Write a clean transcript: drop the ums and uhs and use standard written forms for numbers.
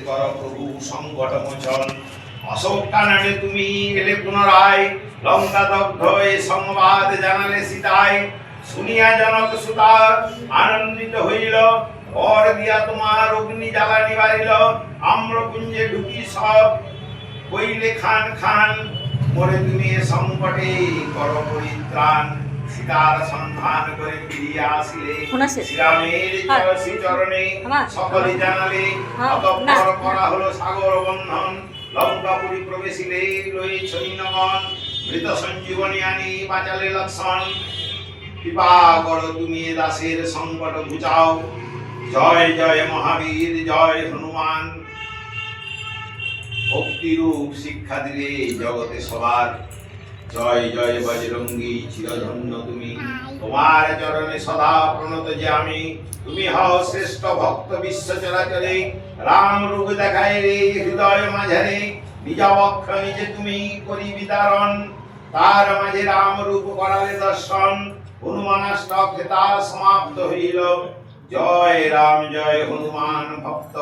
কর প্রভু সংকট মোচন। অশোক কাননে তুমি এলে পুনরায়, লঙ্কা দগ্ধ এ সংবাদ জানালে সীতায়। শুনিয়া জনক সুতা আনন্দিত হইল, বর দিয়া তোমার অগ্নি জ্বালা নিবারিল। আম্রপুঞ্জে ঢুকি সব কইলে খান খান, মোরে তুমি এ সংকটে কর পরিত্রাণ। সীতার সন্ধান করে ফিরিয়া আসিলে, শ্রীরামের শ্রীচরণে সকলে জানালে। অতঃপর করা হলো সাগর বন্ধন, লঙ্কাপুরী প্রবেশিলে লই সৈন্যগণ। মৃত সঞ্জীবনী আনি বাঁচালে লক্ষণ, কৃপা করো তুমি এ দাসের সংকট ঘুচাও। জয় জয় মহাবীর জয় হনুমান, ভক্তিরূপ শিক্ষা দিলে জগতে সবার। জয় জয় বজরঙ্গী চিরধন্য তুমি, তোমার চরণে সদা প্রণত যে আমি। তুমি হও শ্রেষ্ঠ ভক্ত বিশ্ব চরাচরে, রাম রূপ দেখায় রে হৃদয় মাঝারে। নিজ বক্ষ নিজে তুমি করি বিতারণ, তার মাঝে রাম রূপ করালে দর্শন। হনুমানাষ্টক হেতা সমাপ্ত হইল, জয় রাম জয় হনুমান ভক্ত